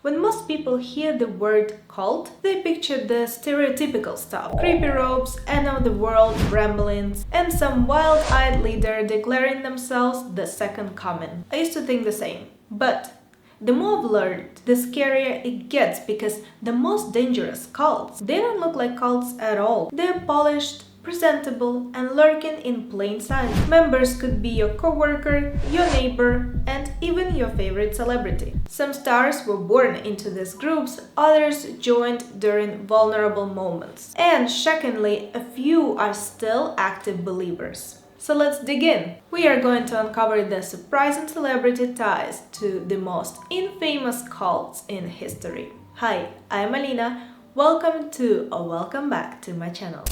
When most people hear the word cult, they picture the stereotypical stuff: creepy robes, end-of-the-world ramblings, and some wild-eyed leader declaring themselves the second coming. I used to think the same. But the more I've learned, the scarier it gets, because the most dangerous cults, they don't look like cults at all. They're polished, presentable, and lurking in plain sight. Members could be your coworker, your neighbor, and even your favorite celebrity. Some stars were born into these groups, others joined during vulnerable moments. And shockingly, a few are still active believers. So let's dig in. We are going to uncover the surprising celebrity ties to the most infamous cults in history. Hi, I'm Alina. Welcome to or welcome back to my channel.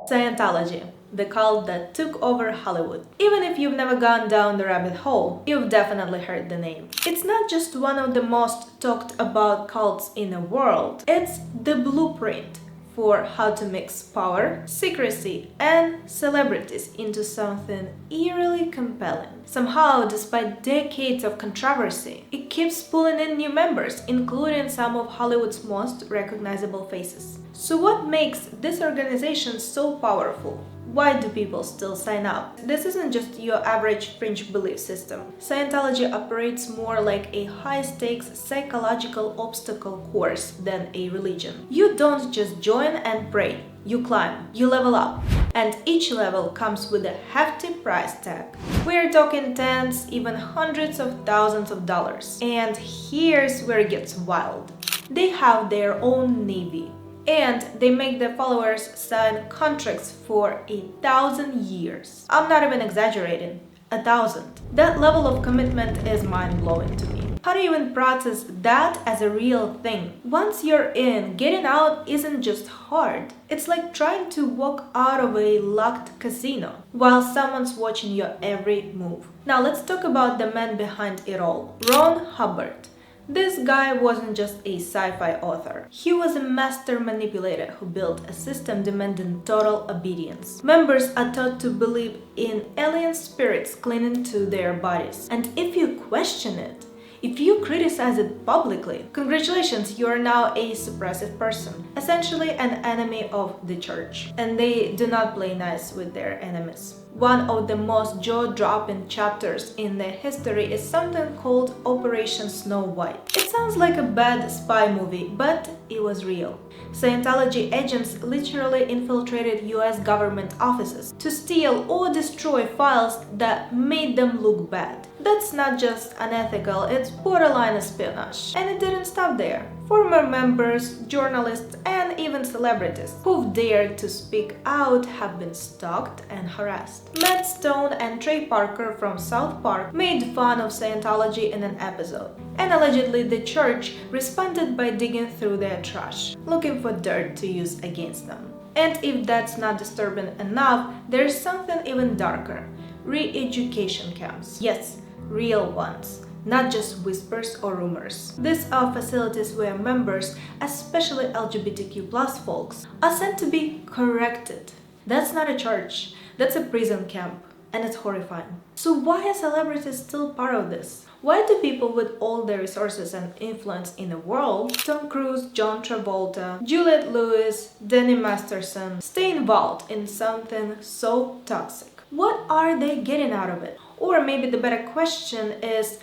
Scientology, the cult that took over Hollywood. Even if you've never gone down the rabbit hole, you've definitely heard the name. It's not just one of the most talked about cults in the world, it's the blueprint for how to mix power, secrecy, and celebrities into something eerily compelling. Somehow, despite decades of controversy, it keeps pulling in new members, including some of Hollywood's most recognizable faces. So what makes this organization so powerful? Why do people still sign up? This isn't just your average fringe belief system. Scientology operates more like a high-stakes psychological obstacle course than a religion. You don't just join and pray. You climb, you level up, and each level comes with a hefty price tag. We're talking tens, even hundreds of thousands of dollars. And here's where it gets wild. They have their own navy. And they make their followers sign contracts for 1,000 years. I'm not even exaggerating. 1,000. That level of commitment is mind-blowing to me. How do you even process that as a real thing? Once you're in, getting out isn't just hard. It's like trying to walk out of a locked casino while someone's watching your every move. Now let's talk about the man behind it all. Ron Hubbard. This guy wasn't just a sci-fi author. He was a master manipulator who built a system demanding total obedience. Members are taught to believe in alien spirits clinging to their bodies. And if you question it, if you criticize it publicly, congratulations, you are now a suppressive person, essentially an enemy of the church. And they do not play nice with their enemies. One of the most jaw-dropping chapters in their history is something called Operation Snow White. It sounds like a bad spy movie, but it was real. Scientology agents literally infiltrated US government offices to steal or destroy files that made them look bad. That's not just unethical, it's borderline espionage. And it didn't stop there. Former members, journalists, and even celebrities who've dared to speak out have been stalked and harassed. Matt Stone and Trey Parker from South Park made fun of Scientology in an episode, and allegedly the church responded by digging through their trash, looking for dirt to use against them. And if that's not disturbing enough, there's something even darker: re-education camps. Yes, real ones. Not just whispers or rumors. These are facilities where members, especially LGBTQ+ folks, are sent to be corrected. That's not a church, that's a prison camp, and it's horrifying. So why are celebrities still part of this? Why do people with all the resources and influence in the world, Tom Cruise, John Travolta, Juliette Lewis, Danny Masterson, stay involved in something so toxic? What are they getting out of it? Or maybe the better question is,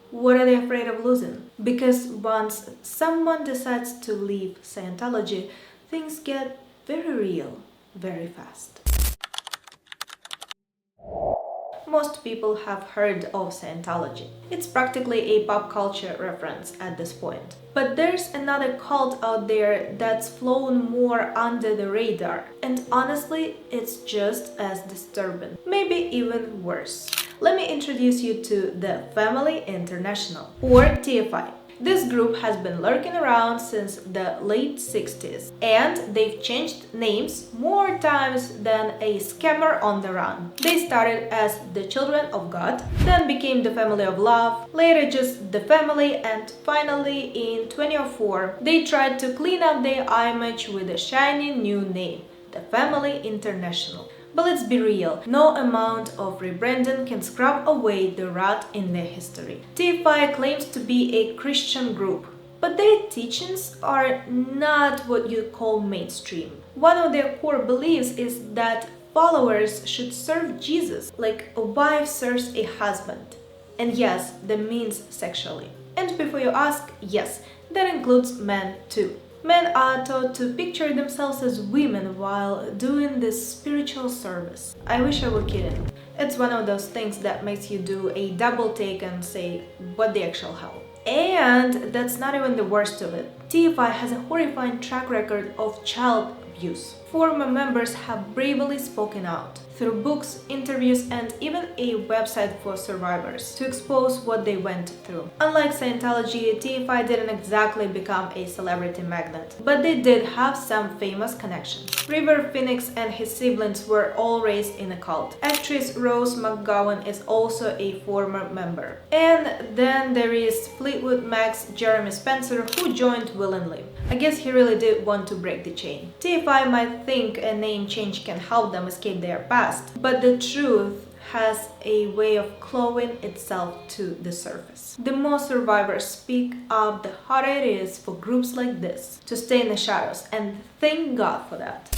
what are they afraid of losing? Because once someone decides to leave Scientology, things get very real, very fast. Most people have heard of Scientology. It's practically a pop culture reference at this point. But there's another cult out there that's flown more under the radar. And honestly, it's just as disturbing. Maybe even worse. Let me introduce you to the Family International, or TFI. This group has been lurking around since the late 60s, and they've changed names more times than a scammer on the run. They started as the Children of God, then became the Family of Love, later just the Family, and finally in 2004 they tried to clean up their image with a shiny new name, the Family International. But let's be real, no amount of rebranding can scrub away the rot in their history. TFI claims to be a Christian group, but their teachings are not what you call mainstream. One of their core beliefs is that followers should serve Jesus like a wife serves a husband. And yes, that means sexually. And before you ask, yes, that includes men too. Men are taught to picture themselves as women while doing this spiritual service. I wish I were kidding. It's one of those things that makes you do a double take and say, what the actual hell? And that's not even the worst of it. TFI has a horrifying track record of child abuse. Former members have bravely spoken out through books, interviews, and even a website for survivors to expose what they went through. Unlike Scientology, TFI didn't exactly become a celebrity magnet, but they did have some famous connections. River Phoenix and his siblings were all raised in a cult. Actress Rose McGowan is also a former member. And then there is Fleetwood Mac's Jeremy Spencer, who joined willingly. I guess he really did want to break the chain. TFI might think a name change can help them escape their past, but the truth has a way of clawing itself to the surface. The more survivors speak up, the harder it is for groups like this to stay in the shadows, and thank God for that.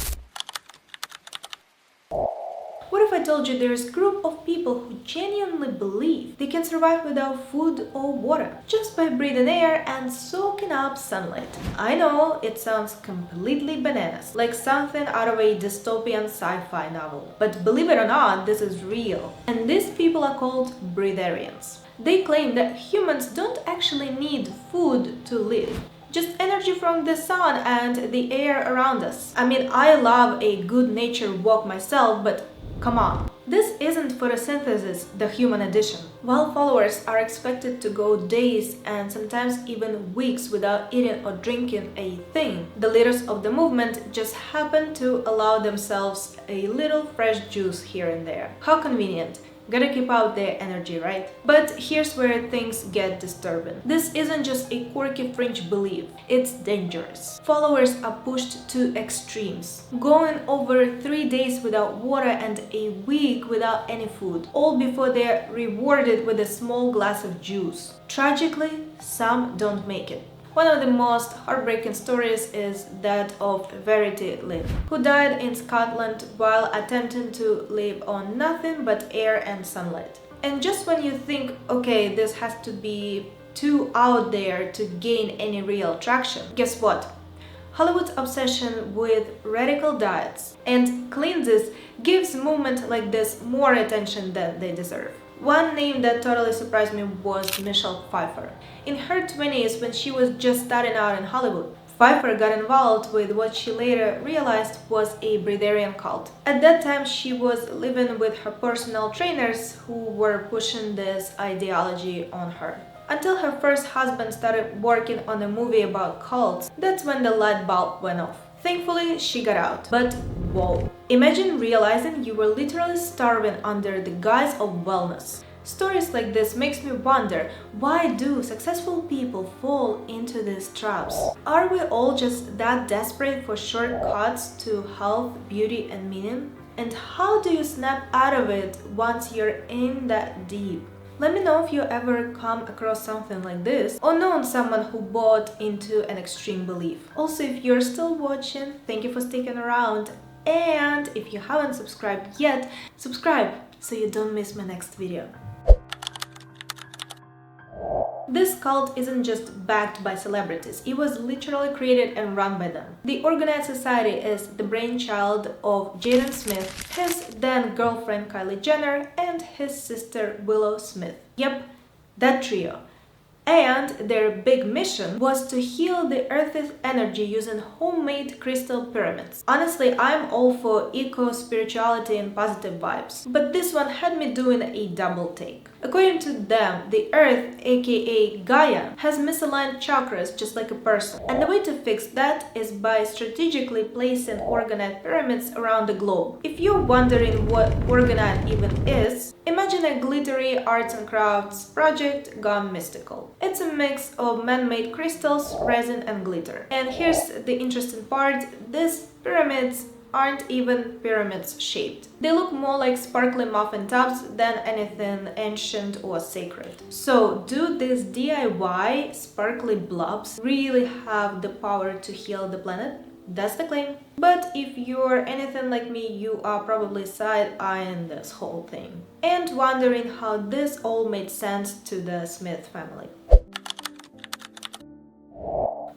What if I told you there is a group of people who genuinely believe they can survive without food or water, just by breathing air and soaking up sunlight? I know it sounds completely bananas, like something out of a dystopian sci-fi novel. But believe it or not, this is real. And these people are called Breatharians. They claim that humans don't actually need food to live. Just energy from the sun and the air around us. I mean, I love a good nature walk myself, but come on. This isn't photosynthesis, the human edition. While followers are expected to go days and sometimes even weeks without eating or drinking a thing, the leaders of the movement just happen to allow themselves a little fresh juice here and there. How convenient. Gotta keep out their energy, right? But here's where things get disturbing. This isn't just a quirky fringe belief, it's dangerous. Followers are pushed to extremes, going over 3 days without water and a week without any food, all before they're rewarded with a small glass of juice. Tragically, some don't make it. One of the most heartbreaking stories is that of Verity Lynn, who died in Scotland while attempting to live on nothing but air and sunlight. And just when you think, okay, this has to be too out there to gain any real traction, guess what? Hollywood's obsession with radical diets and cleanses gives movements like this more attention than they deserve. One name that totally surprised me was Michelle Pfeiffer. In her 20s, when she was just starting out in Hollywood, Pfeiffer got involved with what she later realized was a Breatharian cult. At that time, she was living with her personal trainers who were pushing this ideology on her. Until her first husband started working on a movie about cults, that's when the light bulb went off. Thankfully, she got out. But whoa. Imagine realizing you were literally starving under the guise of wellness. Stories like this makes me wonder, why do successful people fall into these traps? Are we all just that desperate for shortcuts to health, beauty, and meaning? And how do you snap out of it once you're in that deep? Let me know if you ever come across something like this or known someone who bought into an extreme belief. Also, if you're still watching, thank you for sticking around. And if you haven't subscribed yet, subscribe so you don't miss my next video. This cult isn't just backed by celebrities, it was literally created and run by them. The Orgonite Society is the brainchild of Jaden Smith, his then girlfriend Kylie Jenner, and his sister Willow Smith. Yep, that trio. And their big mission was to heal the Earth's energy using homemade crystal pyramids. Honestly, I'm all for eco-spirituality and positive vibes, but this one had me doing a double take. According to them, the Earth, aka Gaia, has misaligned chakras just like a person. And the way to fix that is by strategically placing Orgonite pyramids around the globe. If you're wondering what Orgonite even is, imagine a glittery arts and crafts project gone mystical. It's a mix of man-made crystals, resin, and glitter. And here's the interesting part, these pyramids aren't even pyramids shaped. They look more like sparkly muffin tubs than anything ancient or sacred. So, do these DIY sparkly blobs really have the power to heal the planet? That's the claim. But if you're anything like me, you are probably side-eyeing this whole thing and wondering how this all made sense to the Smith family.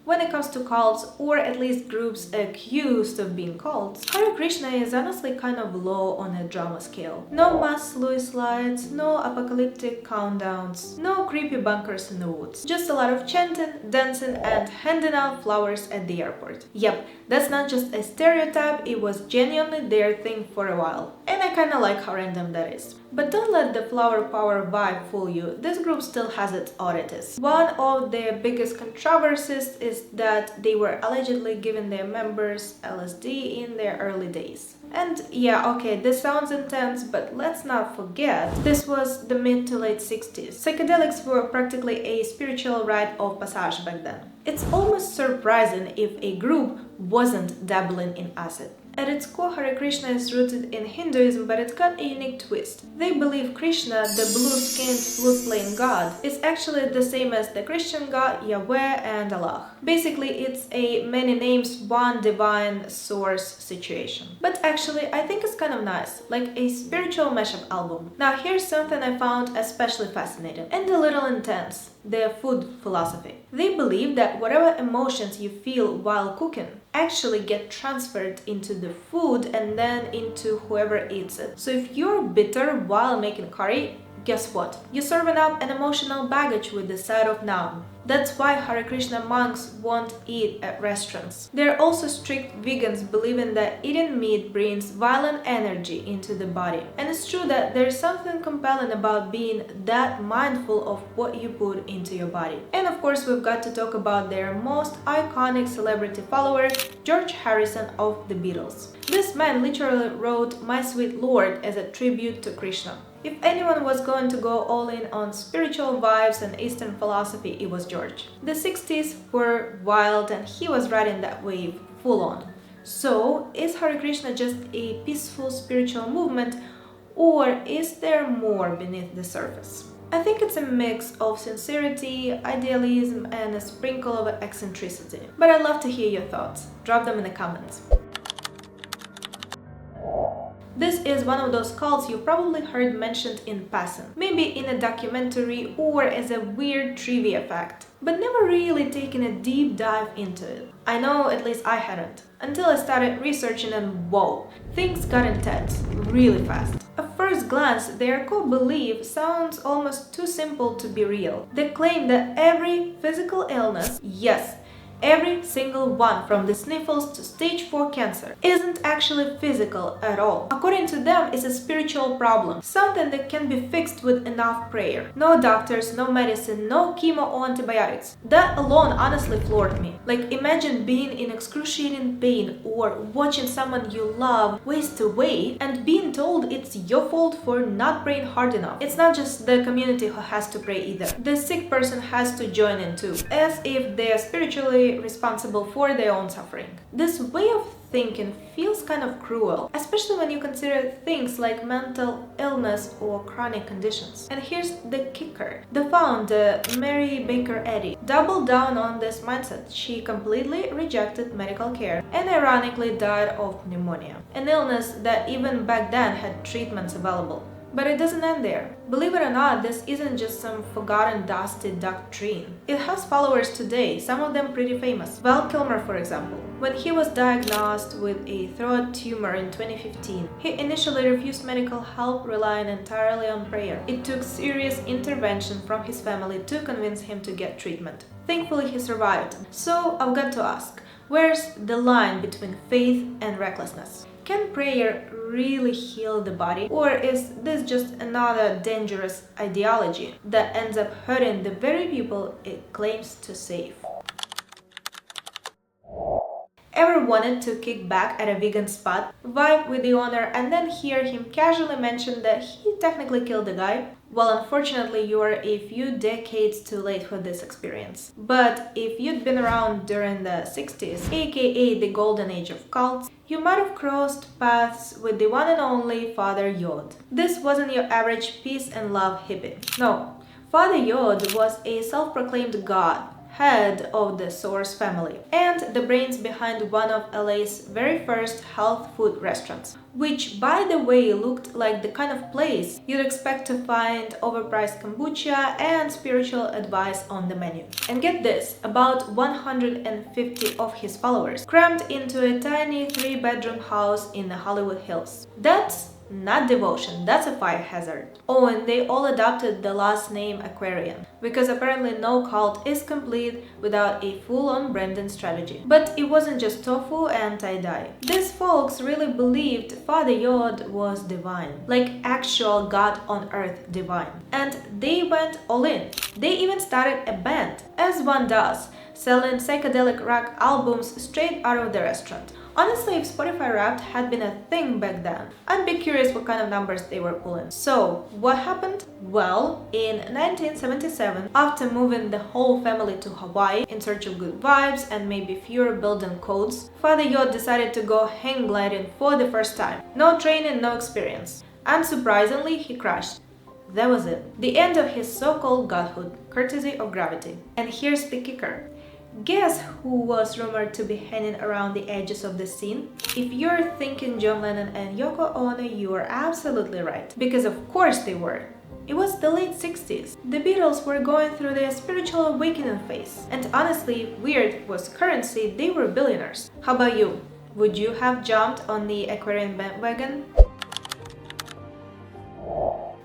When it comes to cults, or at least groups accused of being cults, Hare Krishna is honestly kind of low on a drama scale. No mass suicides, no apocalyptic countdowns, no creepy bunkers in the woods. Just a lot of chanting, dancing, and handing out flowers at the airport. Yep, that's not just a stereotype, it was genuinely their thing for a while. And I kinda like how random that is. But don't let the flower power vibe fool you, this group still has its oddities. One of their biggest controversies is that they were allegedly giving their members LSD in their early days. And yeah, okay, this sounds intense, but let's not forget, this was the mid to late 60s. Psychedelics were practically a spiritual rite of passage back then. It's almost surprising if a group wasn't dabbling in acid. At its core, Hare Krishna is rooted in Hinduism, but it's got a unique twist. They believe Krishna, the blue-skinned flute-playing god, is actually the same as the Christian god Yahweh and Allah. Basically, it's a many names, one divine source situation. But actually, I think it's kind of nice, like a spiritual mashup album. Now here's something I found especially fascinating and a little intense. Their food philosophy. They believe that whatever emotions you feel while cooking actually get transferred into the food and then into whoever eats it. So if you're bitter while making curry, guess what? You're serving up an emotional baggage with the side of naan. That's why Hare Krishna monks won't eat at restaurants. They're also strict vegans, believing that eating meat brings violent energy into the body. And it's true that there's something compelling about being that mindful of what you put into your body. And of course, we've got to talk about their most iconic celebrity follower, George Harrison of the Beatles. This man literally wrote "My Sweet Lord" as a tribute to Krishna. If anyone was going to go all in on spiritual vibes and Eastern philosophy, it was George. The 60s were wild and he was riding that wave full on. So, is Hare Krishna just a peaceful spiritual movement, or is there more beneath the surface? I think it's a mix of sincerity, idealism, and a sprinkle of eccentricity. But I'd love to hear your thoughts. Drop them in the comments. This is one of those cults you've probably heard mentioned in passing, maybe in a documentary or as a weird trivia fact, but never really taken a deep dive into it. I know at least I hadn't, until I started researching and whoa, things got intense, really fast. At first glance, their core belief sounds almost too simple to be real. They claim that every physical illness, yes, every single one, from the sniffles to stage 4 cancer, isn't actually physical at all. According to them, it's a spiritual problem, something that can be fixed with enough prayer. No doctors, no medicine, no chemo or antibiotics. That alone honestly floored me. Like, imagine being in excruciating pain or watching someone you love waste away and being told it's your fault for not praying hard enough. It's not just the community who has to pray either. The sick person has to join in too, as if they are spiritually responsible for their own suffering. This way of thinking feels kind of cruel, especially when you consider things like mental illness or chronic conditions. And here's the kicker. The founder, Mary Baker Eddy, doubled down on this mindset. She completely rejected medical care and ironically died of pneumonia, an illness that even back then had treatments available. But it doesn't end there. Believe it or not, this isn't just some forgotten dusty doctrine. It has followers today, some of them pretty famous. Val Kilmer, for example. When he was diagnosed with a throat tumor in 2015, he initially refused medical help, relying entirely on prayer. It took serious intervention from his family to convince him to get treatment. Thankfully, he survived. So I've got to ask, where's the line between faith and recklessness? Can prayer really heal the body, or is this just another dangerous ideology that ends up hurting the very people it claims to save? Ever wanted to kick back at a vegan spot, vibe with the owner, and then hear him casually mention that he technically killed the guy? Well, unfortunately, you are a few decades too late for this experience. But if you'd been around during the 60s, aka the golden age of cults, you might have crossed paths with the one and only Father Yod. This wasn't your average peace and love hippie. No, Father Yod was a self-proclaimed god, head of the Source family, and the brains behind one of LA's very first health food restaurants, which by the way looked like the kind of place you'd expect to find overpriced kombucha and spiritual advice on the menu. And get this, about 150 of his followers crammed into a tiny 3-bedroom house in the Hollywood Hills. That's not devotion, that's a fire hazard. Oh, and they all adopted the last name Aquarian, because apparently no cult is complete without a full-on branding strategy. But it wasn't just tofu and tie-dye. These folks really believed Father Yod was divine, like actual God on earth divine. And they went all in. They even started a band, as one does, selling psychedelic rock albums straight out of the restaurant. Honestly, if Spotify Wrapped had been a thing back then, I'd be curious what kind of numbers they were pulling. So, what happened? Well, in 1977, after moving the whole family to Hawaii in search of good vibes and maybe fewer building codes, Father Yod decided to go hang gliding for the first time. No training, no experience. Unsurprisingly, he crashed. That was it. The end of his so-called godhood, courtesy of gravity. And here's the kicker. Guess who was rumored to be hanging around the edges of the scene? If you're thinking John Lennon and Yoko Ono, you are absolutely right. Because of course they were. It was the late 60s. The Beatles were going through their spiritual awakening phase. And honestly, weird was currency, they were billionaires. How about you? Would you have jumped on the Aquarian bandwagon?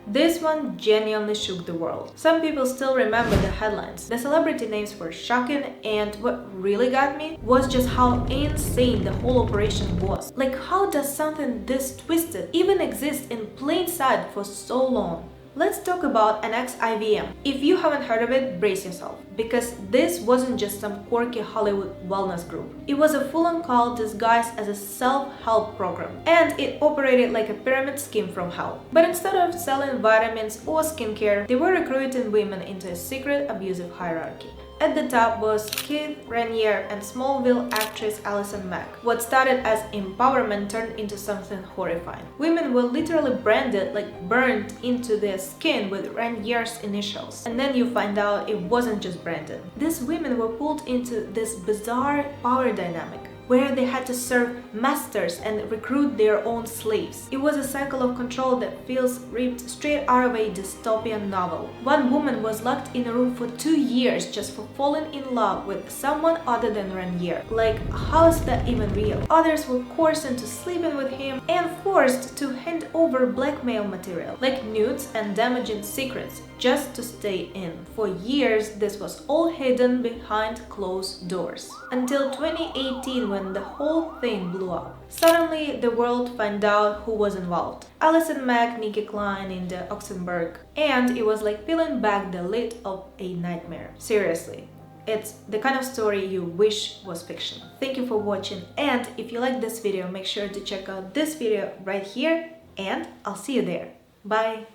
This one genuinely shook the world. Some people still remember the headlines. The celebrity names were shocking, and what really got me was just how insane the whole operation was. Like, how does something this twisted even exist in plain sight for so long? Let's talk about NXIVM. If you haven't heard of it, brace yourself, because this wasn't just some quirky Hollywood wellness group. It was a full-on cult disguised as a self-help program, and it operated like a pyramid scheme from hell. But instead of selling vitamins or skincare, they were recruiting women into a secret abusive hierarchy. At the top was Keith Raniere and Smallville actress Allison Mack. What started as empowerment turned into something horrifying. Women were literally branded, like burned into their skin with Raniere's initials. And then you find out it wasn't just branded. These women were pulled into this bizarre power dynamic, where they had to serve masters and recruit their own slaves. It was a cycle of control that feels ripped straight out of a dystopian novel. One woman was locked in a room for 2 years just for falling in love with someone other than Raniere. Like, how is that even real? Others were coerced into sleeping with him and forced to hand over blackmail material, like nudes and damaging secrets, just to stay in. For years, this was all hidden behind closed doors. Until 2018, when the whole thing blew up. Suddenly, the world found out who was involved. Allison Mack, Nikki Klein, Inda Oxenberg. And it was like peeling back the lid of a nightmare. Seriously. It's the kind of story you wish was fiction. Thank you for watching, and if you like this video, make sure to check out this video right here, and I'll see you there. Bye!